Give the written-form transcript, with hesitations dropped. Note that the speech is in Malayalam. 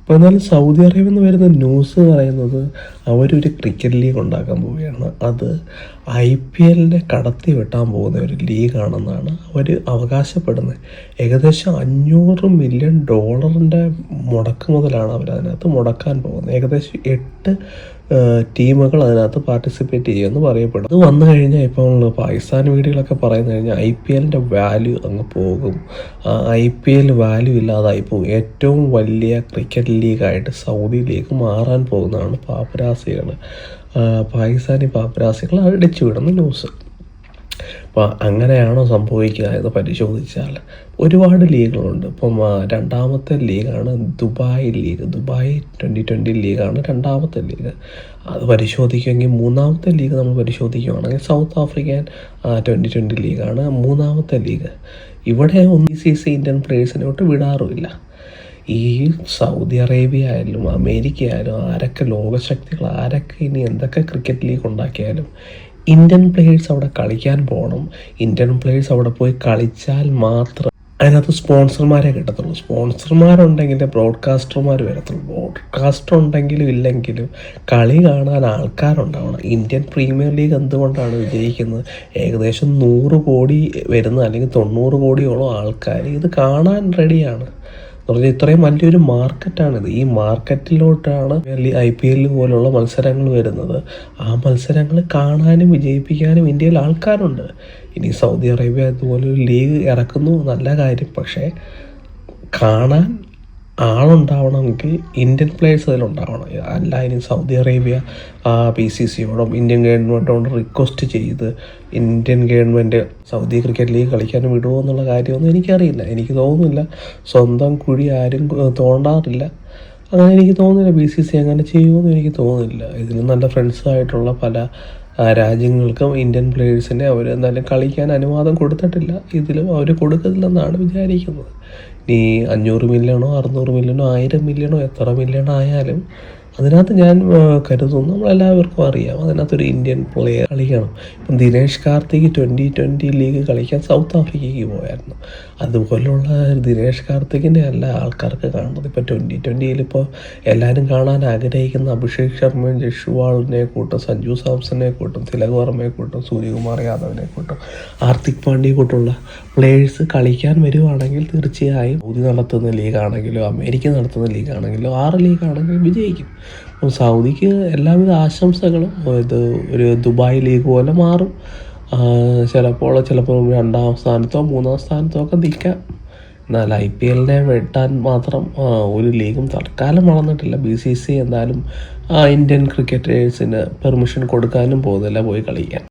അപ്പോൾ എന്നാലും സൗദി അറേബ്യയിൽ നിന്ന് വരുന്ന ന്യൂസ് പറയുന്നത് അവരൊരു ക്രിക്കറ്റ് ലീഗ് ഉണ്ടാക്കാൻ പോവുകയാണ്. അത് IPL-നെ കടത്തി വെട്ടാൻ പോകുന്ന ഒരു ലീഗാണെന്നാണ് അവർ അവകാശപ്പെടുന്നത്. ഏകദേശം $500 മില്യൺ മുടക്ക് മുതലാണ് അവരതിനകത്ത് മുടക്കാൻ പോകുന്നത്. ഏകദേശം 8 ടീമുകൾ അതിനകത്ത് പാർട്ടിസിപ്പേറ്റ് ചെയ്യുമെന്ന് പറയപ്പെടും. അത് വന്നു കഴിഞ്ഞാൽ ഇപ്പോൾ പാകിസ്ഥാൻ വീഡിയോകളൊക്കെ പറയുന്നത് കഴിഞ്ഞാൽ IPL-ൻ്റെ വാല്യൂ അങ്ങ് പോകും. IPL വാല്യൂ ഇല്ലാതായി പോകും. ഏറ്റവും വലിയ ക്രിക്കറ്റ് ലീഗായിട്ട് സൗദി ലീഗ് മാറാൻ പോകുന്നതാണ് പാകിസ്ഥാനി പാപ്പരാസികൾ അടിച്ചു വിടുന്ന ന്യൂസ്. അപ്പോൾ അങ്ങനെയാണോ സംഭവിക്കുക എന്ന് പരിശോധിച്ചാൽ ഒരുപാട് ലീഗുകളുണ്ട്. ഇപ്പം രണ്ടാമത്തെ ലീഗാണ് ദുബായ് ലീഗ്. ദുബായ് 2020 ലീഗാണ് രണ്ടാമത്തെ ലീഗ്. അത് പരിശോധിക്കുമെങ്കിൽ മൂന്നാമത്തെ ലീഗ് നമ്മൾ പരിശോധിക്കുകയാണെങ്കിൽ സൗത്ത് ആഫ്രിക്കൻ 2020 ലീഗാണ് മൂന്നാമത്തെ ലീഗ്. ഇവിടെ ICC ഇന്ത്യൻ പ്ലേയേഴ്സിനോട്ട് വിടാറുമില്ല. ഈ സൗദി അറേബ്യ ആയാലും അമേരിക്ക ആയാലും ആരൊക്കെ ലോകശക്തികൾ ആരൊക്കെ ഇനി എന്തൊക്കെ ക്രിക്കറ്റ് ലീഗ് ഉണ്ടാക്കിയാലും ഇന്ത്യൻ പ്ലേയേഴ്സ് അവിടെ കളിക്കാൻ പോകണം. ഇന്ത്യൻ പ്ലേയേഴ്സ് അവിടെ പോയി കളിച്ചാൽ മാത്രം അതിനകത്ത് സ്പോൺസർമാരെ കിട്ടത്തുള്ളൂ. സ്പോൺസർമാരുണ്ടെങ്കിൽ ബ്രോഡ്കാസ്റ്റർമാർ വരത്തുള്ളൂ. ബ്രോഡ്കാസ്റ്റർ ഉണ്ടെങ്കിലും ഇല്ലെങ്കിലും കളി കാണാൻ ആൾക്കാരുണ്ടാവണം. ഇന്ത്യൻ പ്രീമിയർ ലീഗ് എന്തുകൊണ്ടാണ് വിജയിക്കുന്നത്? ഏകദേശം 100 കോടി വരുന്ന അല്ലെങ്കിൽ 90 കോടിയോളം ആൾക്കാർ ഇത് കാണാൻ റെഡിയാണ്. എന്ന് പറഞ്ഞാൽ ഇത്രയും വലിയൊരു മാർക്കറ്റാണിത്. ഈ മാർക്കറ്റിലോട്ടാണ് IPL പോലുള്ള മത്സരങ്ങൾ വരുന്നത്. ആ മത്സരങ്ങൾ കാണാനും വിജയിപ്പിക്കാനും ഇന്ത്യയിൽ ആൾക്കാരുണ്ട്. ഇനി സൗദി അറേബ്യ ഇതുപോലൊരു ലീഗ് ഇറക്കുന്നു, നല്ല കാര്യം. പക്ഷേ കാണാൻ ആളുണ്ടാവണമെങ്കിൽ ഇന്ത്യൻ പ്ലേയേഴ്സ് അതിലുണ്ടാവണം. അല്ല ഇനി സൗദി അറേബ്യ PCCയോടും ഇന്ത്യൻ ഗവൺമെൻറ്റോട് റിക്വസ്റ്റ് ചെയ്ത് Indian government Saudi cricket league കളിക്കാൻ വിടുമോ എന്നുള്ള കാര്യമൊന്നും എനിക്കറിയില്ല. എനിക്ക് തോന്നുന്നില്ല. സ്വന്തം കുഴി ആരും തോണ്ടാറില്ല. അങ്ങനെ എനിക്ക് തോന്നുന്നില്ല. BCC അങ്ങനെ ചെയ്യുമെന്ന് എനിക്ക് തോന്നുന്നില്ല. ഇതിന് നല്ല ഫ്രണ്ട്സായിട്ടുള്ള പല രാജ്യങ്ങൾക്കും ഇന്ത്യൻ പ്ലേയേഴ്സിനെ അവർ എന്തായാലും കളിക്കാൻ അനുവാദം കൊടുത്തിട്ടില്ല. ഇതിലും അവർ കൊടുക്കത്തില്ലെന്നാണ് വിചാരിക്കുന്നത്. ഇനി 500 മില്യണോ 600 മില്യണോ 1000 മില്യണോ എത്ര മില്യൺ ആയാലും അതിനകത്ത് ഞാൻ കരുതുന്നു നമ്മളെല്ലാവർക്കും അറിയാം അതിനകത്തൊരു ഇന്ത്യൻ പ്ലെയർ കളിക്കണം. ഇപ്പം ദിനേഷ് കാർത്തിക് 2020 ലീഗ് കളിക്കാൻ സൗത്ത് ആഫ്രിക്കയ്ക്ക് പോയായിരുന്നു. അതുപോലുള്ള ദിനേഷ് കാർത്തികിനെ അല്ല ആൾക്കാർക്ക് കാണുന്നത്. ഇപ്പോൾ 2020 ഇപ്പോൾ എല്ലാവരും കാണാൻ ആഗ്രഹിക്കുന്ന അഭിഷേക് ശർമ്മയും ജഷ്വാളിനെ കൂട്ടും, സഞ്ജു സാംസനെ കൂട്ടും, തിലക് വർമ്മയെ കൂട്ടും, സൂര്യകുമാർ യാദവിനെ കൂട്ടും, ഹാർദിക് പാണ്ഡ്യയെ കൂട്ടുള്ള പ്ലേയേഴ്സ് കളിക്കാൻ വരുവാണെങ്കിൽ തീർച്ചയായും സൗദി നടത്തുന്ന ലീഗാണെങ്കിലോ അമേരിക്ക നടത്തുന്ന ലീഗാണെങ്കിലോ 6 ലീഗാണെങ്കിലും വിജയിക്കും. അപ്പം സൗദിക്ക് എല്ലാവിധ ആശംസകളും. ഇത് ഒരു ദുബായ് ലീഗ് പോലെ മാറും. ചിലപ്പോൾ 2ാം സ്ഥാനത്തോ 3ാം സ്ഥാനത്തോ ഒക്കെ നിൽക്കാം. എന്നാൽ IPL-നെ വെട്ടാൻ മാത്രം ഒരു ലീഗും തൽക്കാലം വളർന്നിട്ടില്ല. BCC എന്തായാലും ഇന്ത്യൻ ക്രിക്കറ്റേഴ്സിന് പെർമിഷൻ കൊടുക്കാനും പോകുന്നില്ല പോയി കളിക്കാൻ.